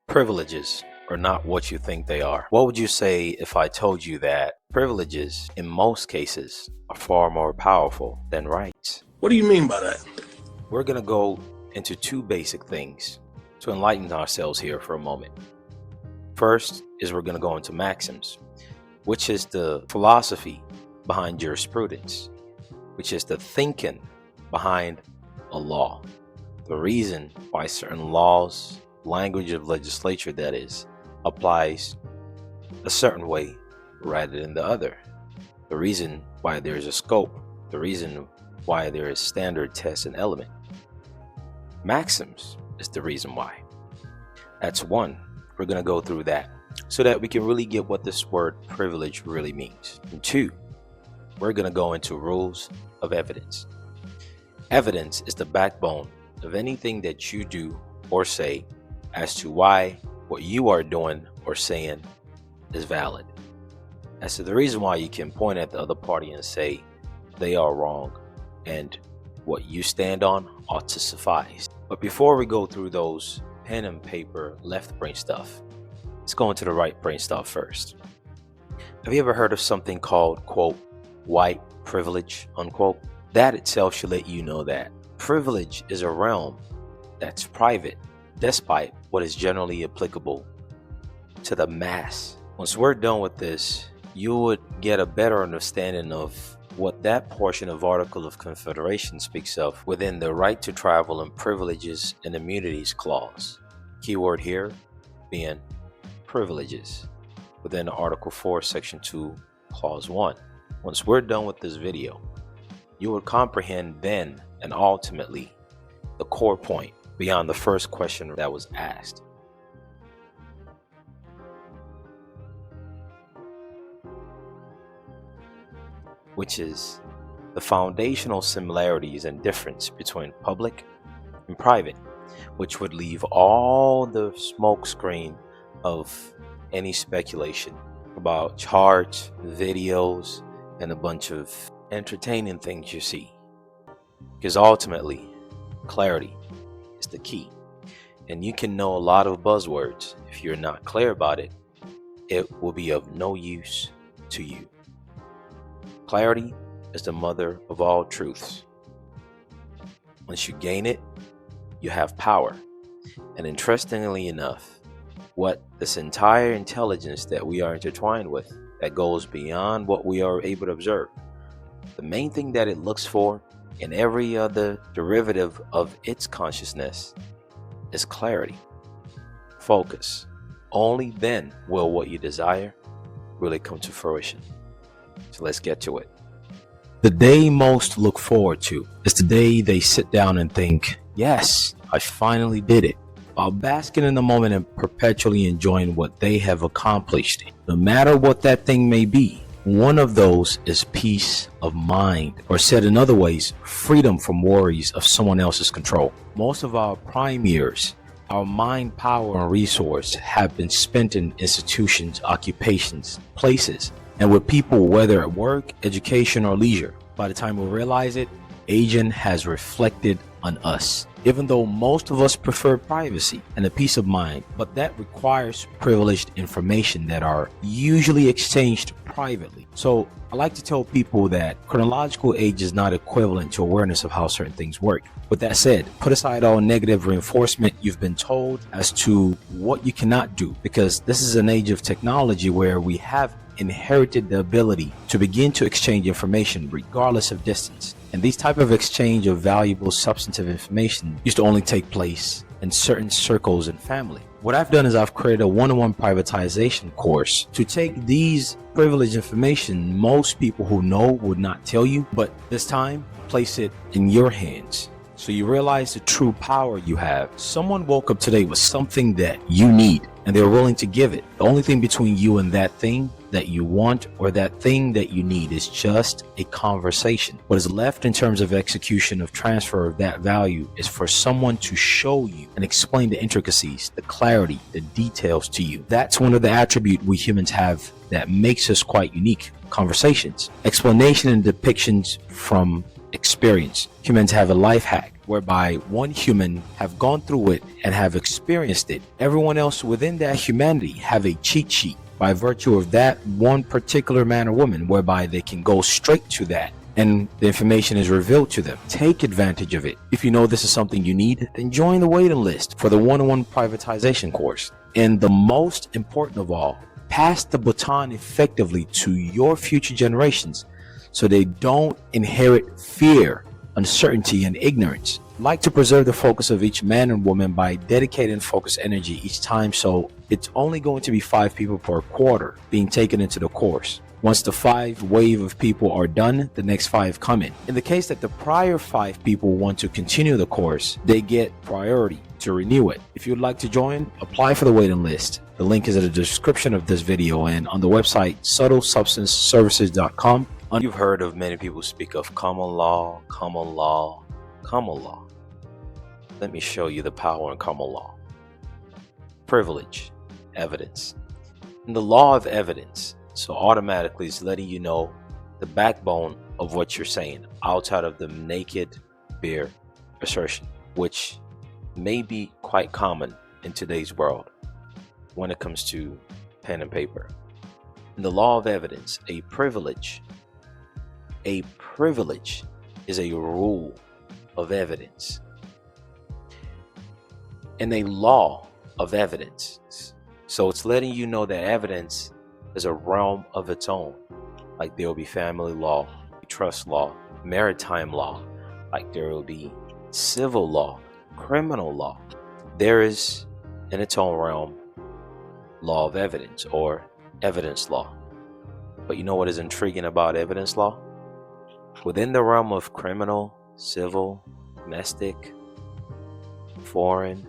Privileges are not what you think they are. What would you say if I told you that privileges, in most cases, are far more powerful than rights? What do you mean by that? We're going to go into two basic things to enlighten ourselves here for a moment. First is we're going to go into maxims, which is the philosophy behind jurisprudence, which is the thinking behind a law. The reason why certain laws, language of legislature that is, applies a certain way rather than the other. The reason why there is a scope, the reason why there is standard test and element. Maxims is the reason why. That's one. We're going to go through that so that we can really get what this word privilege really means. And two, we're going to go into rules of evidence. Evidence is the backbone of anything that you do or say as to why what you are doing or saying is valid. As to the reason why you can point at the other party and say they are wrong and what you stand on ought to suffice. But before we go through those pen and paper left brain stuff, let's go into the right brain stuff first. Have you ever heard of something called, quote, white privilege, unquote? That itself should let you know that privilege is a realm that's private, despite what is generally applicable to the mass. Once we're done with this, you would get a better understanding of what that portion of Article of Confederation speaks of within the right to travel and privileges and immunities clause. Keyword here being privileges within Article 4, Section 2, Clause 1. Once we're done with this video, you will comprehend then and ultimately the core point beyond the first question that was asked. Which is the foundational similarities and difference between public and private, which would leave all the smoke screen of any speculation about charts, videos, and a bunch of entertaining things you see. Because ultimately, clarity is the key. And you can know a lot of buzzwords. If you're not clear about it, it will be of no use to you. Clarity is the mother of all truths. Once you gain it, you have power. And interestingly enough, what this entire intelligence that we are intertwined with, that goes beyond what we are able to observe, the main thing that it looks for in every other derivative of its consciousness is clarity, focus. Only then will what you desire really come to fruition. So let's get to it. The day most look forward to is the day they sit down and think, yes, I finally did it, while basking in the moment and perpetually enjoying what they have accomplished. No matter what that thing may be, one of those is peace of mind, or said in other ways, freedom from worries of someone else's control. Most of our prime years, our mind, power, and resource have been spent in institutions, occupations, places, and with people, whether at work, education, or leisure. By the time we realize it, aging has reflected on us. Even though most of us prefer privacy and a peace of mind, but that requires privileged information that are usually exchanged privately. So I like to tell people that chronological age is not equivalent to awareness of how certain things work. With that said, put aside all negative reinforcement you've been told as to what you cannot do, because this is an age of technology where we have inherited the ability to begin to exchange information regardless of distance. And these type of exchange of valuable substantive information used to only take place in certain circles and family. What I've done is I've created a one-on-one privatization course to take these privileged information most people who know would not tell you, but this time place it in your hands. So you realize the true power you have. Someone woke up today with something that you need and they're willing to give it. The only thing between you and that thing that you want or that thing that you need is just a conversation. What is left in terms of execution of transfer of that value is for someone to show you and explain the intricacies, the clarity, the details to you. That's one of the attributes we humans have that makes us quite unique. Conversations, explanation and depictions from experience. Humans have a life hack whereby one human have gone through it and have experienced it. Everyone else within that humanity have a cheat sheet by virtue of that one particular man or woman, whereby they can go straight to that and the information is revealed to them. Take advantage of it. If you know this is something you need, then join the waiting list for the one-on-one privatization course. And the most important of all, pass the baton effectively to your future generations so they don't inherit fear, uncertainty, and ignorance. Like to preserve the focus of each man and woman by dedicating focused energy each time, so it's only going to be 5 people per quarter being taken into the course. Once the 5 wave of people are done, the next 5 come in. In the case that the prior 5 people want to continue the course, they get priority to renew it. If you'd like to join, apply for the waiting list. The link is in the description of this video and on the website subtlesubstanceservices.com. You've heard of many people speak of common law, common law, common law. Let me show you the power in common law. Privilege, evidence. And the law of evidence, so automatically it's letting you know the backbone of what you're saying outside of the naked, bare assertion, which may be quite common in today's world when it comes to pen and paper. In the law of evidence, a privilege is a rule of evidence. And a law of evidence, so it's letting you know that evidence is a realm of its own. Like there will be family law, trust law, maritime law, like there will be civil law, criminal law. There is in its own realm law of evidence or evidence law. But you know what is intriguing about evidence law? Within the realm of criminal, civil, domestic, foreign,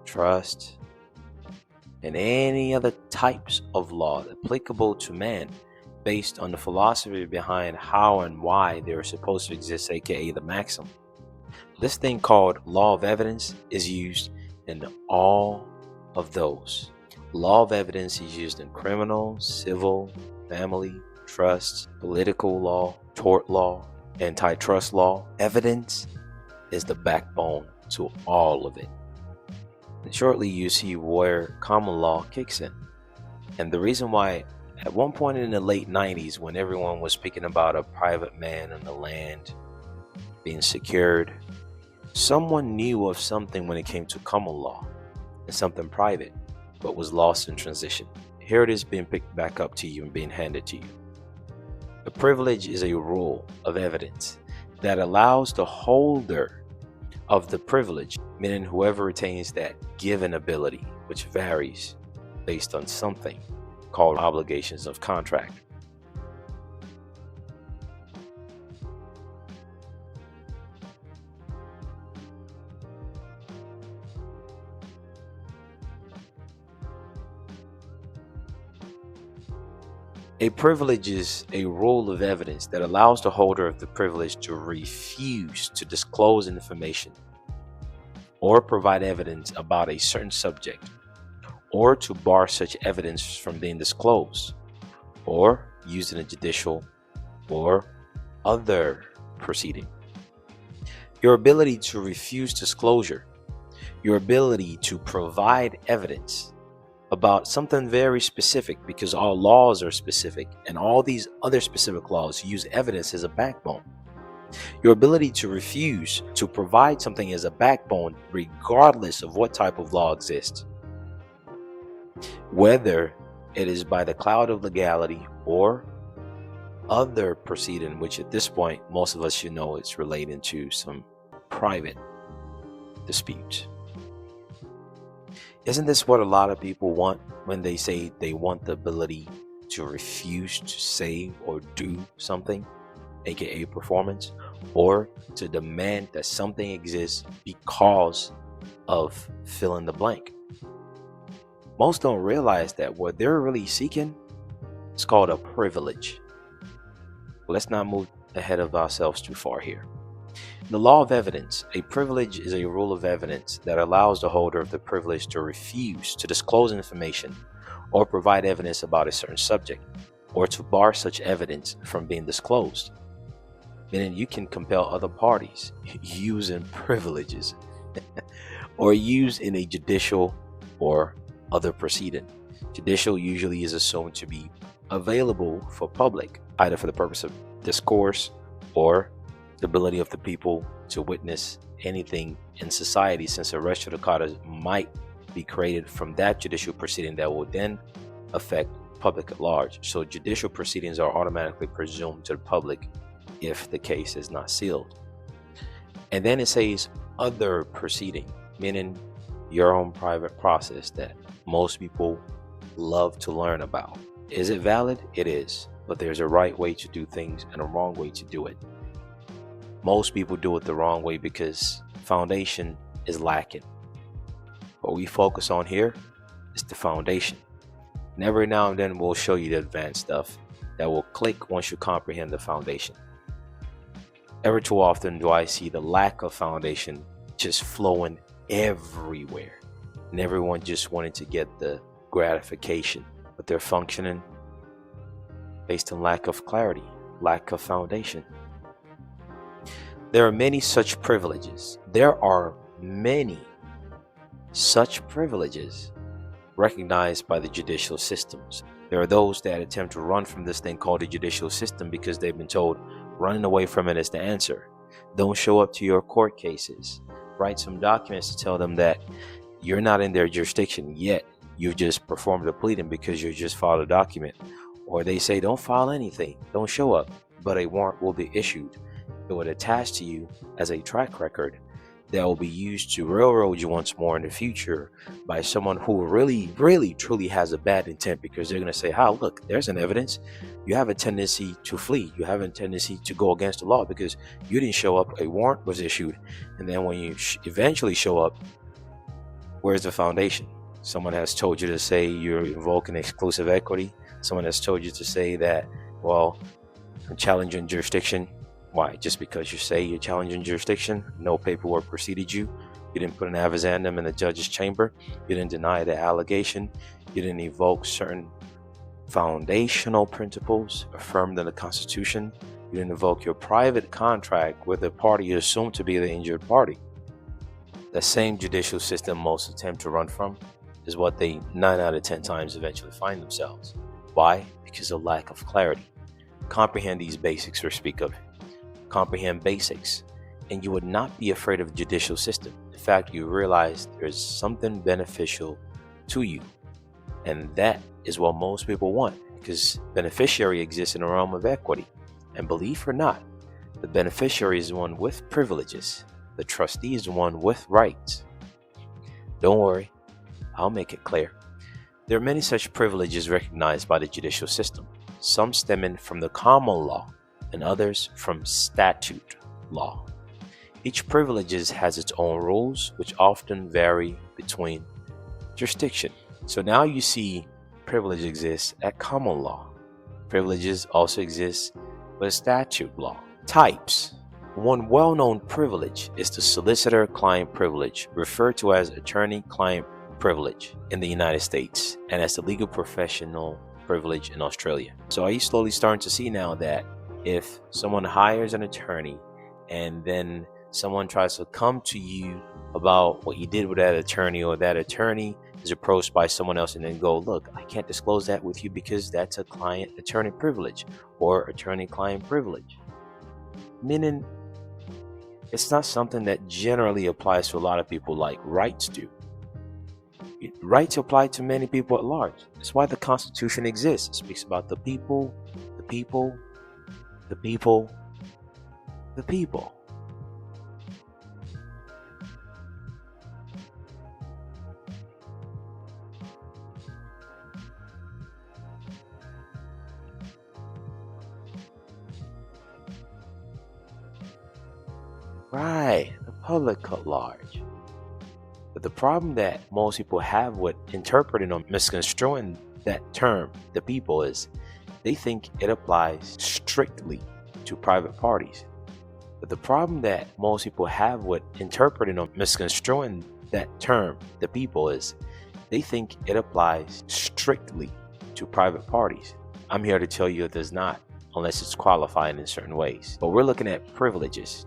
trust, and any other types of law applicable to man based on the philosophy behind how and why they are supposed to exist, aka the maxim. This thing called law of evidence is used in all of those. Law of evidence is used in criminal, civil, family, trust, political law, tort law, antitrust law. Evidence is the backbone to all of it. And shortly you see where common law kicks in. And the reason why at one point in the late 90s, when everyone was speaking about a private man and the land being secured, someone knew of something when it came to common law and something private, but was lost in transition. Here it is being picked back up to you and being handed to you. A privilege is a rule of evidence that allows the holder of the privilege, meaning whoever retains that given ability, which varies based on something called obligations of contract. A privilege is a rule of evidence that allows the holder of the privilege to refuse to disclose information or provide evidence about a certain subject, or to bar such evidence from being disclosed or used in a judicial or other proceeding. Your ability to refuse disclosure, your ability to provide evidence about something very specific, because all laws are specific and all these other specific laws use evidence as a backbone. Your ability to refuse to provide something as a backbone regardless of what type of law exists, whether it is by the cloud of legality or other proceeding, which at this point most of us should know it's relating to some private disputes. Isn't this what a lot of people want when they say they want the ability to refuse to say or do something, aka performance, or to demand that something exists because of fill in the blank? Most don't realize that what they're really seeking is called a privilege. Let's not move ahead of ourselves too far here. The law of evidence, a privilege is a rule of evidence that allows the holder of the privilege to refuse to disclose information or provide evidence about a certain subject, or to bar such evidence from being disclosed. meaning you can compel other parties using privileges or used in a judicial or other proceeding. Judicial usually is assumed to be available for public, either for the purpose of discourse or the ability of the people to witness anything in society, since a res judicata might be created from that judicial proceeding that will then affect public at large. So judicial proceedings are automatically presumed to the public if the case is not sealed. And then it says other proceeding, meaning your own private process that most people love to learn about. Is it valid? It is, but there's a right way to do things and a wrong way to do it. Most people do it the wrong way because foundation is lacking. What we focus on here is the foundation. And every now and then we'll show you the advanced stuff that will click once you comprehend the foundation. Every too often do I see the lack of foundation just flowing everywhere, and everyone just wanting to get the gratification, but they're functioning based on lack of clarity, lack of foundation. There are many such privileges. There are many such privileges recognized by the judicial systems. There are those that attempt to run from this thing called the judicial system because they've been told running away from it is the answer. Don't show up to your court cases. Write some documents to tell them that you're not in their jurisdiction yet. You just performed a pleading because you just filed a document. Or they say don't file anything, don't show up, but a warrant will be issued. It would attach to you as a track record that will be used to railroad you once more in the future by someone who really, truly has a bad intent, because they're going to say, "How? Look, there's an evidence. You have a tendency to flee. You have a tendency to go against the law because you didn't show up. A warrant was issued, and then when you eventually show up, where's the foundation? Someone has told you to say you're invoking exclusive equity. Someone has told you to say that, well, I'm challenging jurisdiction." Why? Just because you say you're challenging jurisdiction? No paperwork preceded you. You didn't put an avisandum in the judge's chamber. You didn't deny the allegation. You didn't evoke certain foundational principles affirmed in the Constitution. You didn't invoke your private contract where the party you assumed to be the injured party. The same judicial system most attempt to run from is what they 9 out of 10 times eventually find themselves. Why? Because of lack of clarity. Comprehend these basics or speak of it. Comprehend basics, and you would not be afraid of the judicial system. In fact, you realize there's something beneficial to you, and that is what most people want, because beneficiary exists in the realm of equity. And believe or not, the beneficiary is one with privileges. The trustee is one with rights. Don't worry, I'll make it clear. There are many such privileges recognized by the judicial system, some stemming from the common law and others from statute law. Each privilege has its own rules, which often vary between jurisdiction. So now you see privilege exists at common law. Privileges also exist with statute law. Types. One well-known privilege is the solicitor-client privilege, referred to as attorney-client privilege in the United States, and as the legal professional privilege in Australia. So are you slowly starting to see now that if someone hires an attorney and then someone tries to come to you about what you did with that attorney, or that attorney is approached by someone else and then go, "Look, I can't disclose that with you because that's a client attorney privilege or attorney client privilege," meaning it's not something that generally applies to a lot of people like rights do. Rights apply to many people at large. That's why the Constitution exists. It speaks about the people, the people, the people, the people. Right, the public at large. But the problem that most people have with interpreting or misconstruing that term, the people, is they think it applies strictly to private parties. But the problem that most people have with interpreting or misconstruing that term, the people, is they think it applies strictly to private parties. I'm here to tell you it does not. unless it's qualified in certain ways. But we're looking at privileges.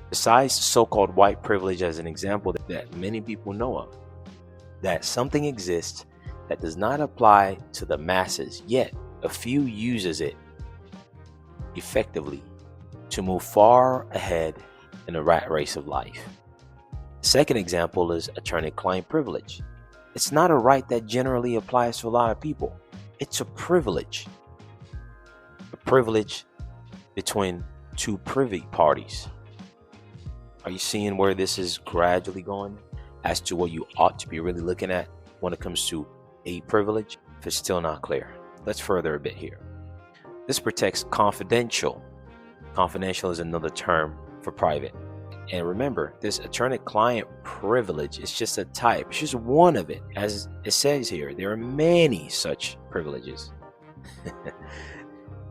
Besides so-called white privilege as an example that many people know of, that something exists that does not apply to the masses, yet a few uses it effectively to move far ahead in the rat race of life. The second example is attorney-client privilege. It's not a right that generally applies to a lot of people. It's a privilege. A privilege between two privy parties. Are you seeing where this is gradually going as to what you ought to be really looking at when it comes to a privilege? If it's still not clear, let's further a bit here. This protects confidential. Confidential is another term for private. And remember, this attorney-client privilege is just a type. It's just one of it. As it says here, there are many such privileges.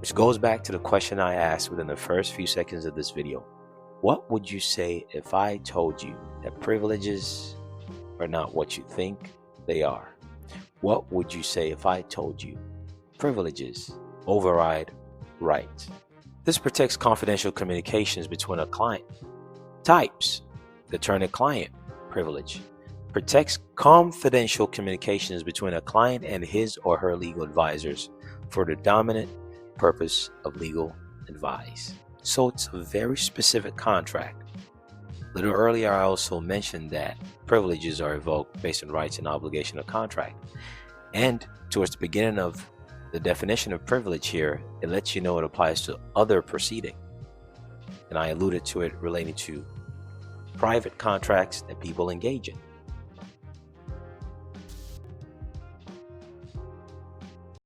Which goes back to the question I asked within the first few seconds of this video. What would you say if I told you that privileges are not what you think they are? What would you say if I told you privileges override rights? This protects confidential communications between a client. Types, the attorney-client privilege, protects confidential communications between a client and his or her legal advisors for the dominant purpose of legal advice. So it's a very specific contract. A little earlier, I also mentioned that privileges are invoked based on rights and obligation of contract. And towards the beginning of the definition of privilege here, it lets you know it applies to other proceeding. And I alluded to it relating to private contracts that people engage in.